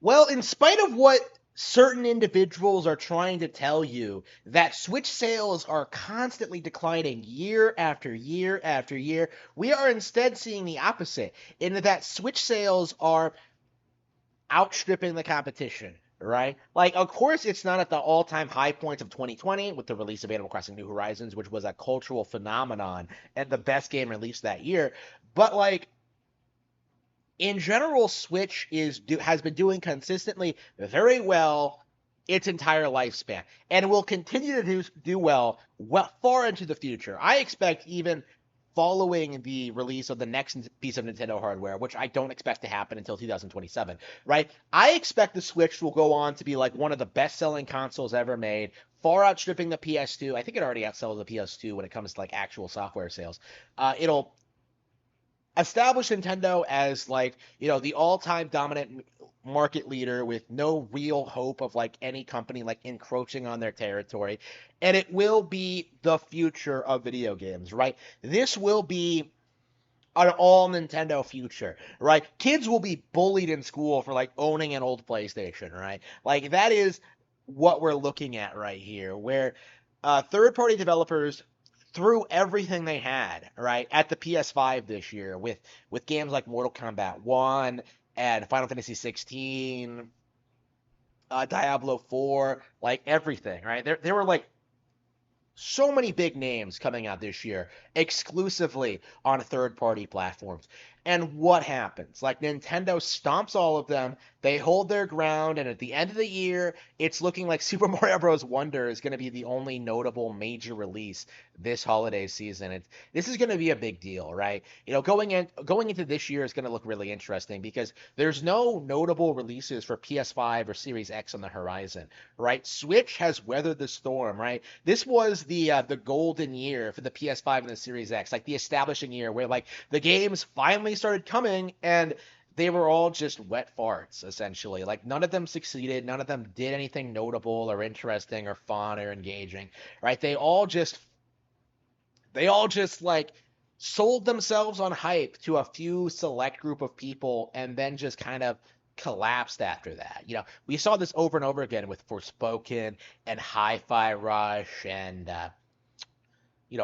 Well, in spite of what certain individuals are trying to tell you, that Switch sales are constantly declining year after year after year, we are instead seeing the opposite, in that Switch sales are outstripping the competition. Right? Like, of course, it's not at the all-time high points of 2020 with the release of Animal Crossing New Horizons, which was a cultural phenomenon and the best game released that year. But like, in general, Switch has been doing consistently very well its entire lifespan, and will continue to do well far into the future. I expect even following the release of the next piece of Nintendo hardware, which I don't expect to happen until 2027, right? I expect the Switch will go on to be like one of the best-selling consoles ever made, far outstripping the PS2. I think it already outsells the PS2 when it comes to like actual software sales. It'll establish Nintendo as like, the all-time dominant market leader with no real hope of like any company like encroaching on their territory, and it will be the future of video games, right? This will be an all Nintendo future, right? Kids will be bullied in school for like owning an old PlayStation, right? Like, that is what we're looking at right here, where third-party developers threw everything they had, right, at the PS5 this year with games like Mortal Kombat 1 and Final Fantasy 16, Diablo 4, like everything, right? There were like so many big names coming out this year exclusively on third-party platforms. And what happens? Like, Nintendo stomps all of them, they hold their ground, and at the end of the year, it's looking like Super Mario Bros. Wonder is going to be the only notable major release this holiday season. This is going to be a big deal, right? Going into this year is going to look really interesting because there's no notable releases for PS5 or Series X on the horizon, right? Switch has weathered the storm, right? This was the golden year for the PS5 and the Series X, like the establishing year where like the games finally started coming, and they were all just wet farts essentially. Like, none of them succeeded, none of them did anything notable or interesting or fun or engaging, right? They all just like sold themselves on hype to a few select group of people and then just kind of collapsed after that. We saw this over and over again with Forspoken and Hi-Fi Rush and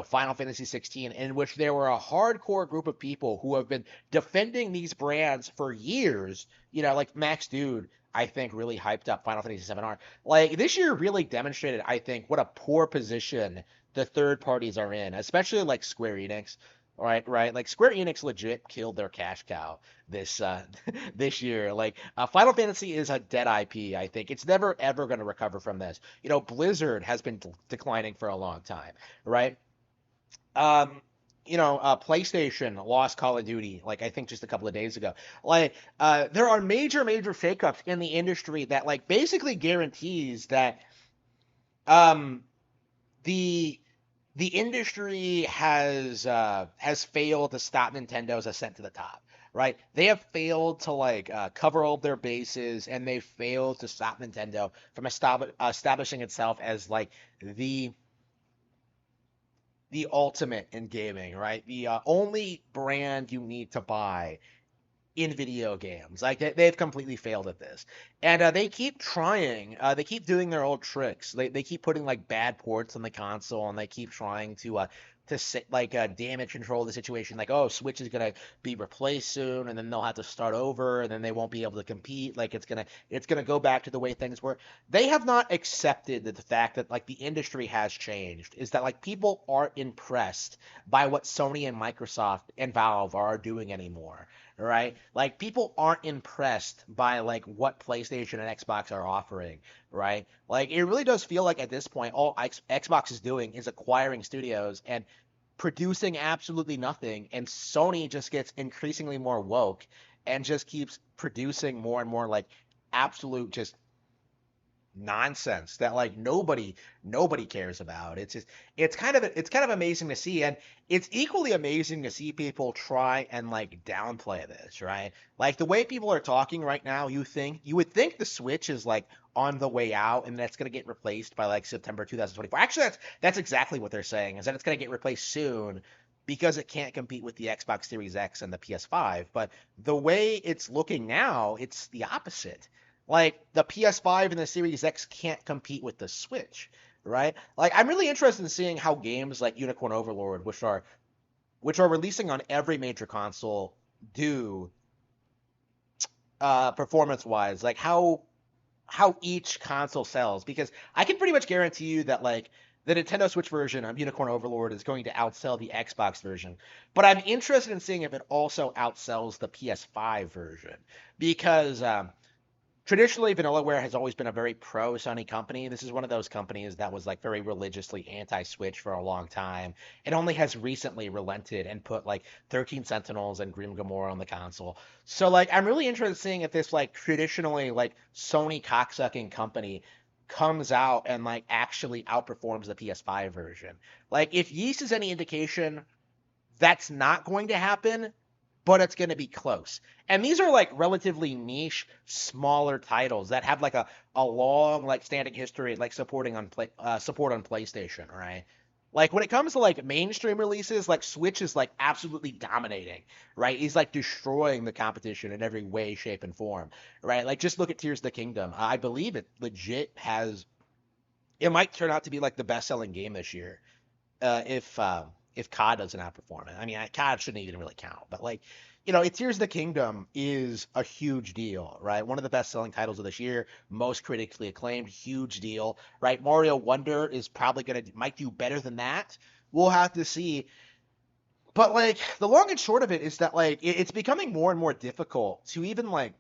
Final Fantasy 16, in which there were a hardcore group of people who have been defending these brands for years. Like Max Dude, I think, really hyped up Final Fantasy 7R. Like, this year really demonstrated, I think, what a poor position the third parties are in, especially like Square Enix. Right, right. Like, Square Enix legit killed their cash cow this this year. Like, Final Fantasy is a dead IP. I think it's never ever going to recover from this. Blizzard has been declining for a long time, right? Um, PlayStation lost Call of Duty, like, I think just a couple of days ago. Like, there are major, major shakeups in the industry that like basically guarantees that um the the industry has failed to stop Nintendo's ascent to the top. Right? They have failed to like cover all their bases, and they failed to stop Nintendo from establishing itself as like the the ultimate in gaming, right? The only brand you need to buy in video games. Like, they've completely failed at this, and they keep trying. They keep doing their old tricks. They keep putting like bad ports on the console, and they keep trying to damage control the situation. Like, oh, Switch is gonna be replaced soon, and then they'll have to start over, and then they won't be able to compete. Like, it's gonna go back to the way things were. They have not accepted the fact that like the industry has changed. Is that like people aren't impressed by what Sony and Microsoft and Valve are doing anymore, right? Like, people aren't impressed by like what PlayStation and Xbox are offering, right? Like, it really does feel like at this point all Xbox is doing is acquiring studios and producing absolutely nothing, and Sony just gets increasingly more woke and just keeps producing more and more like absolute just nonsense that like nobody cares about. It's kind of amazing to see, and it's equally amazing to see people try and like downplay this, right? Like, the way people are talking right now, you would think the Switch is like on the way out, and that's going to get replaced by like September 2024. Actually, that's exactly what they're saying, is that it's going to get replaced soon because it can't compete with the Xbox Series X and the PS5. But the way it's looking now, it's the opposite. like the PS5 and the Series X can't compete with the Switch, right? Like I'm really interested in seeing how games like Unicorn Overlord, which are releasing on every major console, do performance wise, like how each console sells, because I can pretty much guarantee you that like the Nintendo Switch version of Unicorn Overlord is going to outsell the Xbox version. But I'm interested in seeing if it also outsells the PS5 version because traditionally Vanillaware has always been a very pro Sony company. This is one of those companies that was like very religiously anti-Switch for a long time. It only has recently relented and put like 13 Sentinels and Grim Gamora on the console. So like I'm really interested in seeing if this like traditionally like Sony cocksucking company comes out and like actually outperforms the PS5 version. Like if Yeast is any indication, that's not going to happen, but it's going to be close. And these are like relatively niche, smaller titles that have like a long like standing history like support on PlayStation, right? Like when it comes to like mainstream releases, like Switch is like absolutely dominating, right? He's like destroying the competition in every way, shape, and form, right? Like just look at Tears of the Kingdom. I believe it legit has. It might turn out to be like the best-selling game this year if COD doesn't outperform it. I mean, COD shouldn't even really count, but like, Tears of the Kingdom is a huge deal, right? One of the best-selling titles of this year, most critically acclaimed, huge deal, right? Mario Wonder is probably might do better than that. We'll have to see. But like, the long and short of it is that like, it's becoming more and more difficult to even like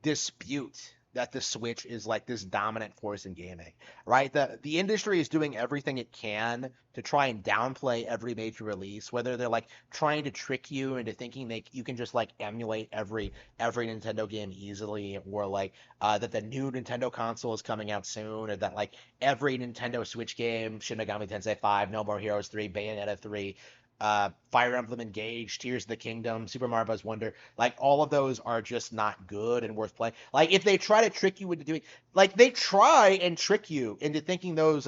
dispute that the Switch is like this dominant force in gaming, right? The industry is doing everything it can to try and downplay every major release, whether they're like trying to trick you into thinking you can just like emulate every Nintendo game easily, or like that the new Nintendo console is coming out soon, or that like every Nintendo Switch game, Shin Megami Tensei 5, No More Heroes 3, Bayonetta 3, Fire Emblem Engage, Tears of the Kingdom, Super Mario Bros. Wonder, like all of those are just not good and worth playing. Like if they try to trick you into doing, like they try and trick you into thinking those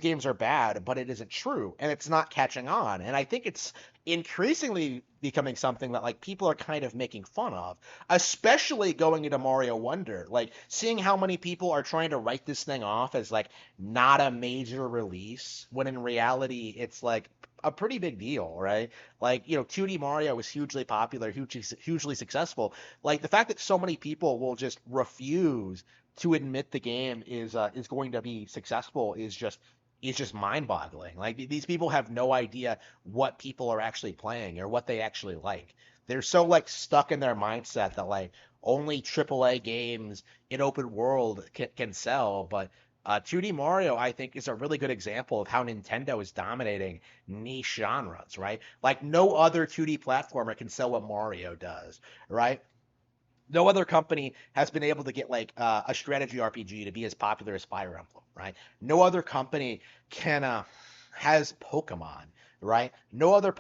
games are bad, but it isn't true, and it's not catching on. And I think it's increasingly becoming something that like people are kind of making fun of, especially going into Mario Wonder. Like seeing how many people are trying to write this thing off as like not a major release, when in reality it's like a pretty big deal, right? Like, 2D Mario was hugely popular, hugely successful. Like the fact that so many people will just refuse to admit the game is going to be successful is just mind-boggling. Like these people have no idea what people are actually playing or what they actually like. They're so like stuck in their mindset that like only AAA games in open world can sell, but 2D Mario, I think, is a really good example of how Nintendo is dominating niche genres, right? Like no other 2D platformer can sell what Mario does, right? No other company has been able to get like a strategy RPG to be as popular as Fire Emblem, right? No other company can has Pokemon, right? No other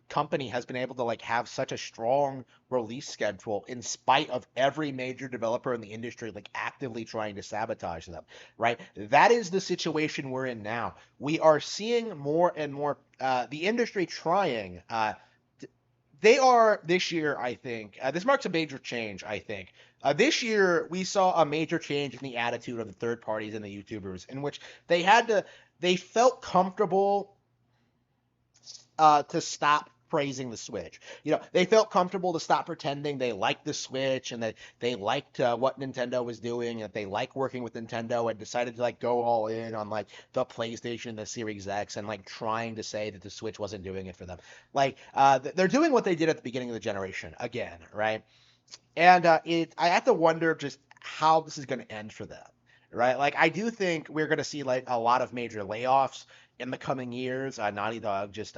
company has been able to like have such a strong release schedule in spite of every major developer in the industry like actively trying to sabotage them, right? That is the situation we're in now. We are seeing more and more the industry trying they are this year, I think. This marks a major change, I think. This year, we saw a major change in the attitude of the third parties and the YouTubers, in which they felt comfortable to stop praising the Switch. They felt comfortable to stop pretending they liked the Switch and that they liked what Nintendo was doing, and that they like working with Nintendo, and decided to like go all in on like the PlayStation and the Series X, and like trying to say that the Switch wasn't doing it for them. Like they're doing what they did at the beginning of the generation again, right? And I have to wonder just how this is going to end for them, right? Like I do think we're going to see like a lot of major layoffs in the coming years. Naughty Dog just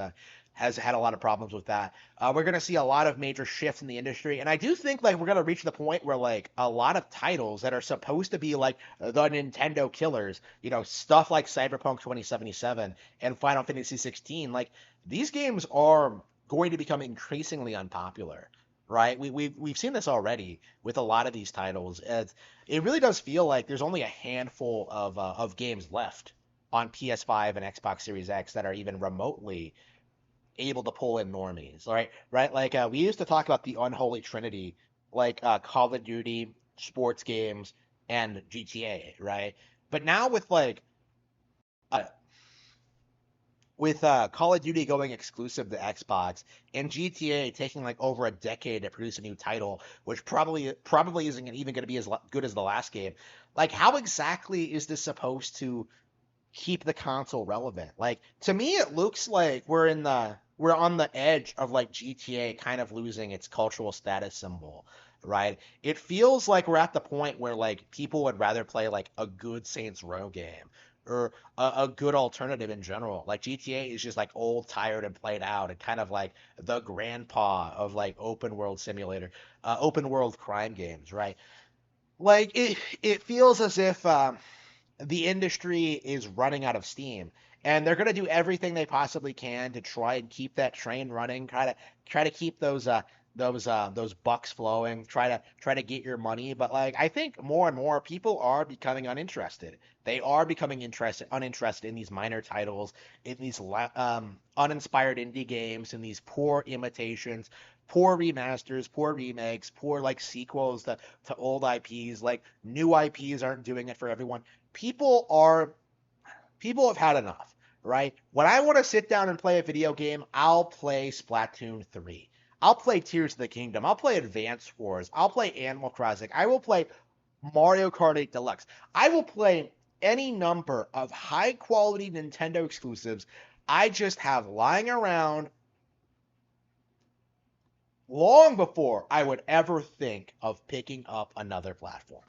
has had a lot of problems with that. We're going to see a lot of major shifts in the industry, and I do think like we're going to reach the point where like a lot of titles that are supposed to be like the Nintendo killers, stuff like Cyberpunk 2077 and Final Fantasy 16, like these games are going to become increasingly unpopular, right? We've seen this already with a lot of these titles. It really does feel like there's only a handful of games left on PS5 and Xbox Series X that are even remotely able to pull in normies, right? Right? Like we used to talk about the unholy trinity, like Call of Duty, sports games, and GTA, right? But now with like uh, Call of Duty going exclusive to Xbox and GTA taking like over a decade to produce a new title, which probably isn't even going to be as good as the last game. Like, how exactly is this supposed to keep the console relevant? Like, to me, it looks like we're on the edge of like GTA kind of losing its cultural status symbol, right? It feels like we're at the point where like people would rather play like a good Saints Row game or a good alternative in general. Like GTA is just like old, tired, and played out, and kind of like the grandpa of like open world crime games, right? Like it feels as if the industry is running out of steam, and they're going to do everything they possibly can to try and keep that train running, try to keep those bucks flowing, try to get your money. But like, I think more and more people are becoming uninterested. They are becoming uninterested in these minor titles, in these uninspired indie games, in these poor imitations, poor remasters, poor remakes, poor like sequels to old IPs. Like, new IPs aren't doing it for everyone. people are People have had enough, right? When I want to sit down and play a video game, I'll play Splatoon 3. I'll play Tears of the Kingdom. I'll play Advance Wars. I'll play Animal Crossing. I will play Mario Kart 8 Deluxe. I will play any number of high quality Nintendo exclusives I just have lying around long before I would ever think of picking up another platform.